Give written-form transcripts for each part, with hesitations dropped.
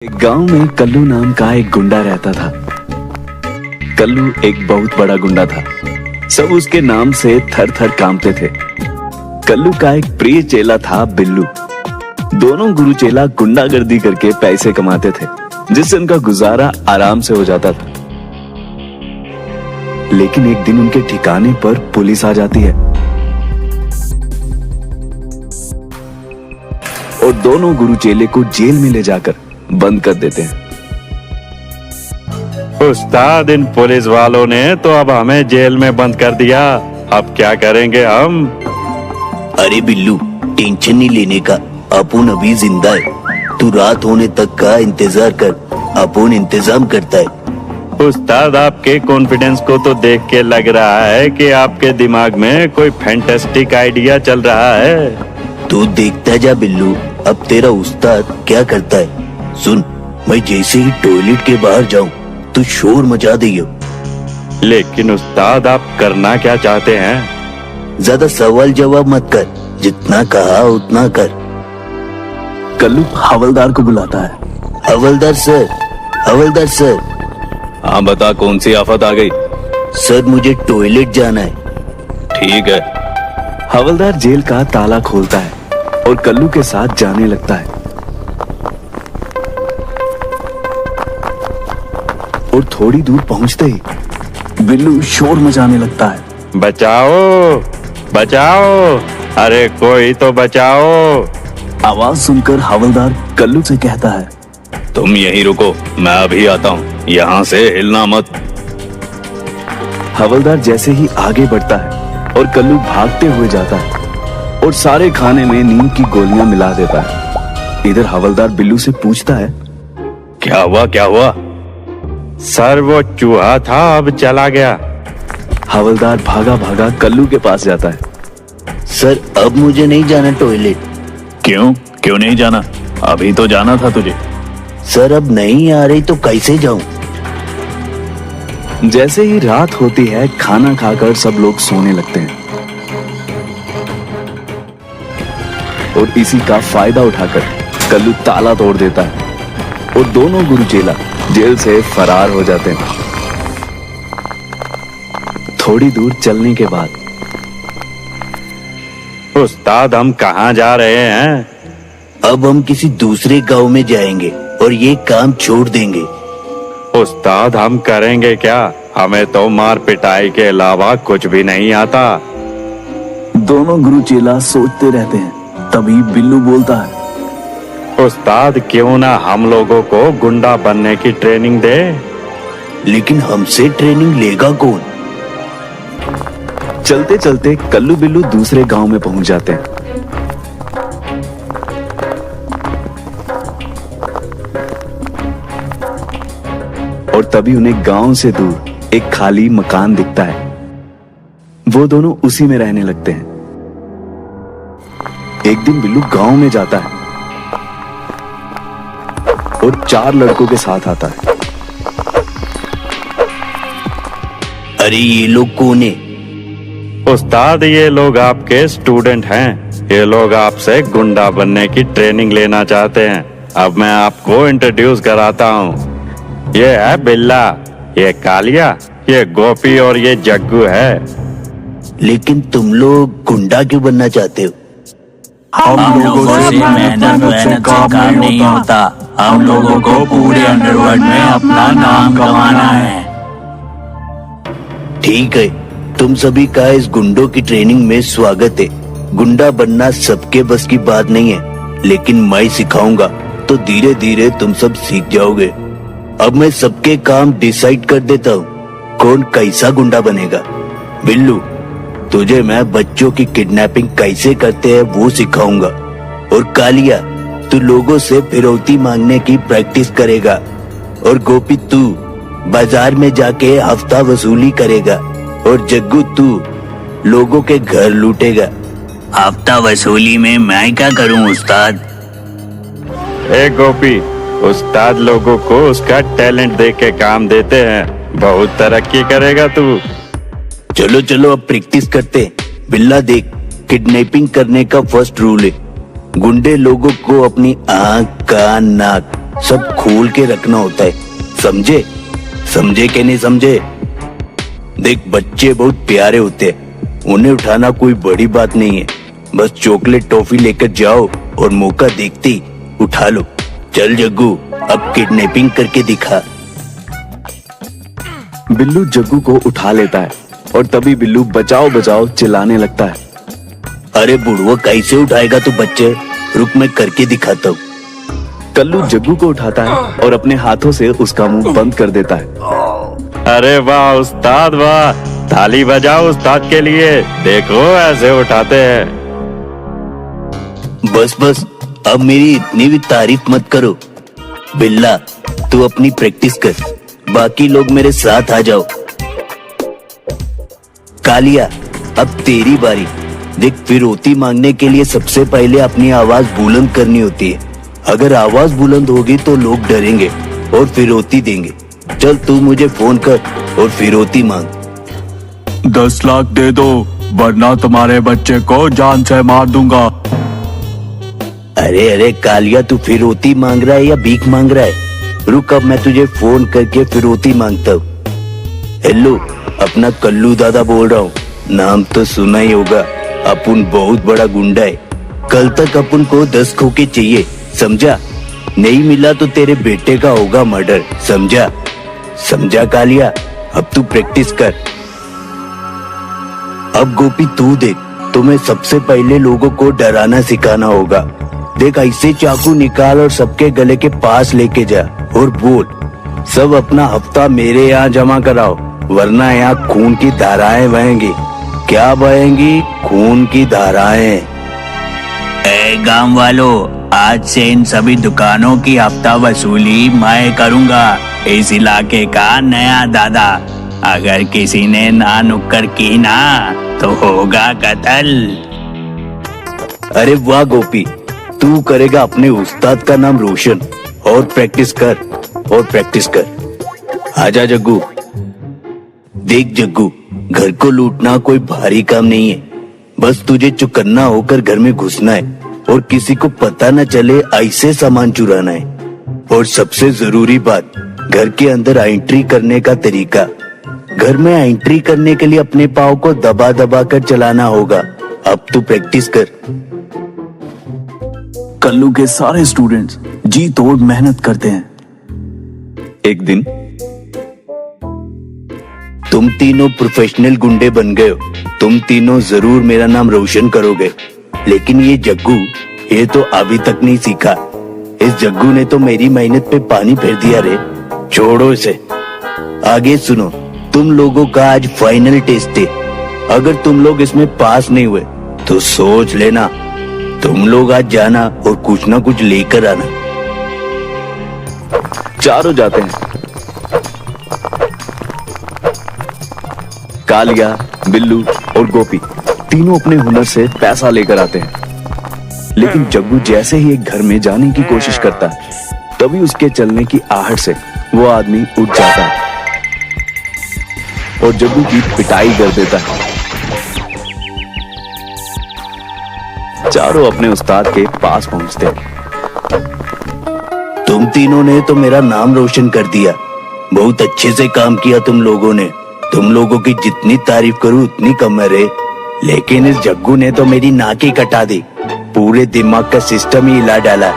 एक गांव में कल्लू नाम का एक गुंडा रहता था। कल्लू एक बहुत बड़ा गुंडा था। सब उसके नाम से थर थर कांपते थे। कल्लू का एक प्रिय चेला था बिल्लू। दोनों गुरु चेला गुंडागर्दी करके पैसे कमाते थे, जिससे उनका गुजारा आराम से हो जाता था। लेकिन एक दिन उनके ठिकाने पर पुलिस आ जाती है और दोनों गुरु चेले को जेल में ले जाकर बंद कर देते हैं। उस्ताद, इन पुलिस वालों ने तो अब हमें जेल में बंद कर दिया। अब क्या करेंगे हम? अरे बिल्लू, टेंशन नहीं लेने का, अपुन अभी जिंदा है। तू रात होने तक का इंतजार कर, अपुन इंतजाम करता है। उस्ताद, आपके कॉन्फिडेंस को तो देख के लग रहा है कि आपके दिमाग में कोई फैंटास्टिक आइडिया चल रहा है। तू देखता जा बिल्लू, अब तेरा उस्ताद क्या करता है। सुन, मैं जैसे ही टॉयलेट के बाहर जाऊं तो शोर मचा दियो। लेकिन उस्ताद, आप करना क्या चाहते हैं? ज्यादा सवाल जवाब मत कर, जितना कहा उतना कर। कल्लू हवलदार को बुलाता है। हवलदार सर, हवलदार सर। हाँ बता, कौन सी आफत आ गई? सर, मुझे टॉयलेट जाना है। ठीक है। हवलदार जेल का ताला खोलता है और कल्लू के साथ जाने लगता है। और थोड़ी दूर पहुंचते ही बिल्लू शोर मचाने लगता है। बचाओ, बचाओ, अरे कोई तो बचाओ। आवाज सुनकर हवलदार कल्लू से कहता है, तुम यहीं रुको, मैं अभी आता हूँ, यहाँ से हिलना मत। हवलदार जैसे ही आगे बढ़ता है और कल्लू भागते हुए जाता है और सारे खाने में नींद की गोलियां मिला देता है। इधर हवलदार बिल्लू से पूछता है, क्या हुआ, क्या हुआ? सर, वो चूहा था, अब चला गया। हवलदार भागा भागा कल्लू के पास जाता है। सर, अब मुझे नहीं जाना टॉयलेट। क्यों क्यों नहीं जाना? अभी तो जाना था तुझे। सर, अब नहीं आ रही तो कैसे जाऊं? जैसे ही रात होती है, खाना खाकर सब लोग सोने लगते हैं और इसी का फायदा उठाकर कल्लू ताला तोड़ देता है और दोनों गुरु चेला जेल से फरार हो जाते हैं। थोड़ी दूर चलने के बाद, उस्ताद, हम कहाँ जा रहे हैं? अब हम किसी दूसरे गांव में जाएंगे और ये काम छोड़ देंगे। उस्ताद, हम करेंगे क्या? हमें तो मार पिटाई के अलावा कुछ भी नहीं आता। दोनों गुरु चेला सोचते रहते हैं। तभी बिल्लू बोलता है, उस्ताद, क्यों ना हम लोगों को गुंडा बनने की ट्रेनिंग दे? लेकिन हमसे ट्रेनिंग लेगा कौन? चलते चलते कल्लू बिल्लू दूसरे गांव में पहुंच जाते हैं। और तभी उन्हें गांव से दूर एक खाली मकान दिखता है। वो दोनों उसी में रहने लगते हैं। एक दिन बिल्लू गांव में जाता है और 4 लड़कों के साथ आता है। अरे ये लोग कौन है? उस्ताद, ये लोग आपके स्टूडेंट हैं। ये लोग आपसे गुंडा बनने की ट्रेनिंग लेना चाहते हैं। अब मैं आपको इंट्रोड्यूस कराता हूँ। ये है बिल्ला, ये कालिया, ये गोपी और ये जग्गू है। लेकिन तुम लोग गुंडा क्यों बनना चाहते हो? हम लोगों से मेहनत से काम नहीं होता। हम लोगों को पूरे अंडरवर्ल्ड में अपना नाम कमाना है। ठीक है, तुम सभी का इस गुंडों की ट्रेनिंग में स्वागत है। गुंडा बनना सबके बस की बात नहीं है, लेकिन मैं सिखाऊंगा तो धीरे धीरे तुम सब सीख जाओगे। अब मैं सबके काम डिसाइड कर देता हूँ, कौन कैसा गुंडा बनेगा। बिल्लू, तुझे मैं बच्चों की किडनैपिंग कैसे करते हैं वो सिखाऊंगा। और कालिया, तू लोगों से फिरौती मांगने की प्रैक्टिस करेगा। और गोपी, तू बाजार में जाके हफ्ता वसूली करेगा। और जग्गू, तू लोगों के घर लूटेगा। हफ्ता वसूली में मैं क्या करूं उस्ताद? ए गोपी, उस्ताद लोगों को उसका टैलेंट देख के काम देते हैं। बहुत तरक्की करेगा तू। चलो चलो, अब प्रैक्टिस करते हैं। बिल्ला देख, किडनैपिंग करने का फर्स्ट रूल है, गुंडे लोगों को अपनी आँख, कान, नाक सब खोल के रखना होता है, समझे? समझे कि नहीं समझे? देख, बच्चे बहुत प्यारे होते हैं, उन्हें उठाना कोई बड़ी बात नहीं है। बस चॉकलेट टॉफी लेकर जाओ और मौका देखते ही उठा लो। चल जग्गू, अब किडनैपिंग करके दिखा। बिल्लू जग्गू को उठा लेता है और तभी बिल्लू बचाओ बचाओ चिल्लाने लगता है। अरे बुढ़वा, कैसे उठाएगा तू बच्चे? रुक, मैं करके दिखाता हूँ। कल्लू जग्गू को उठाता है और अपने हाथों से उसका मुंह बंद कर देता है। अरे वाह उस्ताद वाह, ताली बजाओ उस्ताद के लिए। देखो ऐसे उठाते हैं। बस बस, अब मेरी इतनी भी तारीफ मत करो। बिल्ला, तू अपनी प्रैक्टिस कर, बाकी लोग मेरे साथ आ जाओ। कालिया, अब तेरी बारी। देख, फिरौती मांगने के लिए सबसे पहले अपनी आवाज बुलंद करनी होती है। अगर आवाज बुलंद होगी तो लोग डरेंगे और फिरौती देंगे। चल, तू मुझे फोन कर और फिरौती मांग। 10 लाख दे दो, वरना तुम्हारे बच्चे को जान से मार दूंगा। अरे अरे कालिया, तू फिरौती मांग रहा है या भीख मांग रहा है? रुक, अब मैं तुझे फोन करके फिरौती मांगता हूँ। हेलो, अपना कल्लू दादा बोल रहा हूँ। नाम तो सुना ही होगा। अपन बहुत बड़ा गुंडा है। कल तक अपन को 10 खोखे चाहिए, समझा? नहीं मिला तो तेरे बेटे का होगा मर्डर, समझा? समझा कालिया? अब तू प्रैक्टिस कर। अब गोपी तू देख, तुम्हें सबसे पहले लोगों को डराना सिखाना होगा। देख, ऐसे चाकू निकाल और सबके गले के पास लेके जा और बोल, सब अपना हफ्ता मेरे यहाँ जमा कराओ, वरना यहाँ खून की धाराएं बहेंगी। क्या बहेंगी? खून की धाराएं। ए गांव वालों, आज से इन सभी दुकानों की हफ्ता वसूली मैं करूंगा। इस इलाके का नया दादा। अगर किसी ने ना नुक्कर की ना तो होगा कत्ल। अरे वाह गोपी, तू करेगा अपने उस्ताद का नाम रोशन। और प्रैक्टिस कर, और प्रैक्टिस कर। आजा जग्गू। देख जग्गू, घर को लूटना कोई भारी काम नहीं है। बस तुझे चौकन्ना होकर घर में घुसना है और किसी को पता न चले ऐसे सामान चुराना है। और सबसे जरूरी बात, घर के अंदर एंट्री करने का तरीका। घर में एंट्री करने के लिए अपने पाँव को दबा दबा कर चलाना होगा। अब तू प्रैक्टिस कर। कल्लू के सारे स्टूडेंट्स जी तोड़ मेहनत करते हैं। एक दिन तुम तीनों प्रोफेशनल गुंडे बन गए हो। तुम तीनों जरूर मेरा नाम रोशन करोगे। लेकिन ये जग्गू, ये तो अभी तक नहीं सीखा। इस जग्गू ने तो मेरी मेहनत पे पानी फेर दिया रे। छोड़ो इसे, आगे सुनो। तुम लोगों का आज फाइनल टेस्ट है। अगर तुम लोग इसमें पास नहीं हुए तो सोच लेना, तुम लोग आज जाना और कुछ ना कुछ लेकर आना। चारों जाते हैं। कालिया, बिल्लू और गोपी तीनों अपने हुनर से पैसा लेकर आते हैं। लेकिन जग्गू जैसे ही एक घर में जाने की कोशिश करता है, तभी उसके चलने की आहट से वो आदमी उठ जाता है और जग्गू की पिटाई कर देता है। चारों अपने उस्ताद के पास पहुंचते हैं। तुम तीनों ने तो मेरा नाम रोशन कर दिया। बहुत अच्छे से काम किया तुम लोगों ने। तुम लोगों की जितनी तारीफ करूं उतनी कम है रे। लेकिन इस जग्गू ने तो मेरी नाक ही कटा दी। पूरे दिमाग का सिस्टम ही हिला डाला।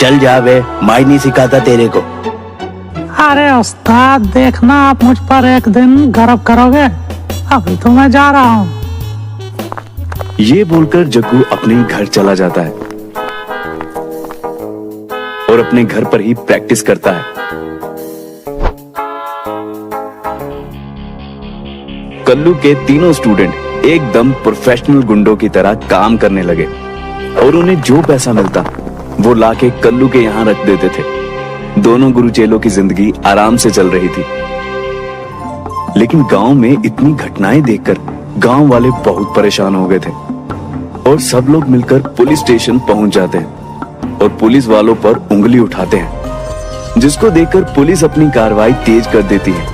चल जा बे, मैं नहीं सिखाता तेरे को। अरे उस्ताद, देखना आप मुझ पर एक दिन गर्व करोगे। अभी तो मैं जा रहा हूँ। ये बोलकर जग्गू अपने घर चला जाता है और अपने घर पर ही प्रैक्टिस करता है। कल्लू के तीनों स्टूडेंट एकदम प्रोफेशनल गुंडों की तरह काम करने लगे और उन्हें जो पैसा मिलता वो लाके कल्लू के यहाँ रख देते थे। दोनों गुरुचेलों की जिंदगी आराम से चल रही थी। लेकिन गांव में इतनी घटनाएं देखकर गांव वाले बहुत परेशान हो गए थे और सब लोग मिलकर पुलिस स्टेशन पहुंच जाते हैं और पुलिस वालों पर उंगली उठाते हैं, जिसको देखकर पुलिस अपनी कार्रवाई तेज कर देती है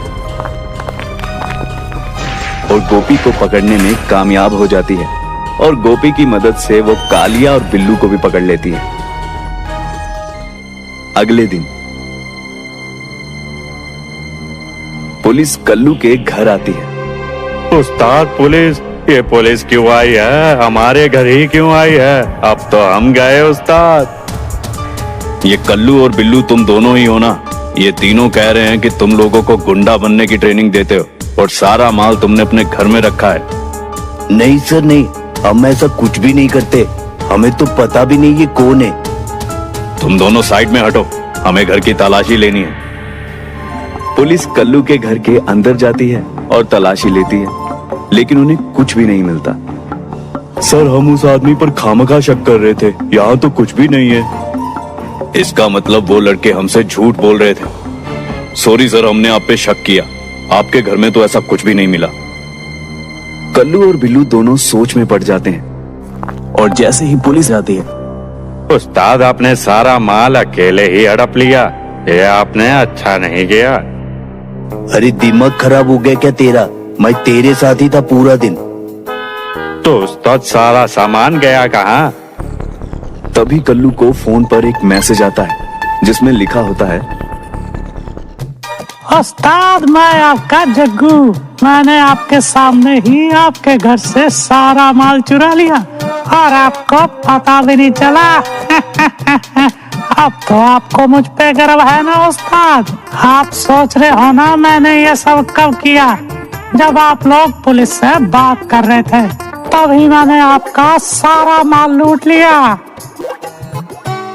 और गोपी को पकड़ने में कामयाब हो जाती है और गोपी की मदद से वो कालिया और बिल्लू को भी पकड़ लेती है। अगले दिन पुलिस कल्लू के घर आती है। उस्ताद पुलिस, ये पुलिस क्यों आई है? हमारे घर ही क्यों आई है? अब तो हम गए उस्ताद। ये कल्लू और बिल्लू तुम दोनों ही हो ना? ये तीनों कह रहे हैं कि तुम लोगों को गुंडा बनने की ट्रेनिंग देते हो और सारा माल तुमने अपने घर में रखा है। नहीं सर नहीं, हम ऐसा कुछ भी नहीं करते। हमें तो पता भी नहीं ये कौन है। तुम दोनों साइड में हटो, हमें घर की तलाशी लेनी है। पुलिस कल्लू के घर के अंदर जाती है और तलाशी लेती है, लेकिन उन्हें कुछ भी नहीं मिलता। सर हम उस आदमी पर खामखा शक कर रहे थे, यहाँ तो कुछ भी नहीं है। इसका मतलब वो लड़के हमसे झूठ बोल रहे थे। सॉरी सर, हमने आप पे शक किया। आपके घर में तो ऐसा कुछ भी नहीं मिला। कल्लू और बिल्लू दोनों सोच में पड़ जाते हैं और जैसे ही पुलिस आती है, उस्ताद आपने सारा माल अकेले ही हड़प लिया, ये आपने अच्छा नहीं किया। अरे दिमाग खराब हो गया क्या तेरा? मैं तेरे साथ ही था पूरा दिन। तो उस्ताद सारा सामान गया कहाँ? तभी कल्लू को फोन पर एक मैसेज आता है जिसमें लिखा होता है, उस्ताद मैं आपका जग्गू, मैंने आपके सामने ही आपके घर से सारा माल चुरा लिया और आपको पता भी नहीं चला। अब तो आपको मुझ पे गर्व है ना उस्ताद? आप सोच रहे हो ना मैंने ये सब कब किया? जब आप लोग पुलिस से बात कर रहे थे तभी मैंने आपका सारा माल लूट लिया।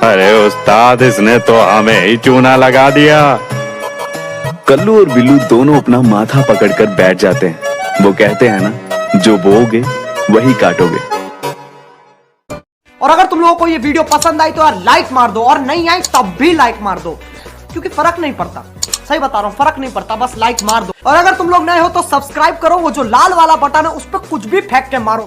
अरे उस्ताद इसने तो हमें ही चूना लगा दिया। कल्लू और बिल्लू दोनों अपना माथा पकड़कर बैठ जाते हैं। वो कहते हैं ना, जो बोओगे वही काटोगे। और अगर तुम लोगों को ये वीडियो पसंद आई तो यार लाइक मार दो, और नहीं आई तब भी लाइक मार दो, क्योंकि फर्क नहीं पड़ता। सही बता रहा हूँ, फर्क नहीं पड़ता, बस लाइक मार दो। और अगर तुम लोग नए हो तो सब्सक्राइब करो, वो जो लाल वाला बटन है उस पर कुछ भी फेंक के मारो।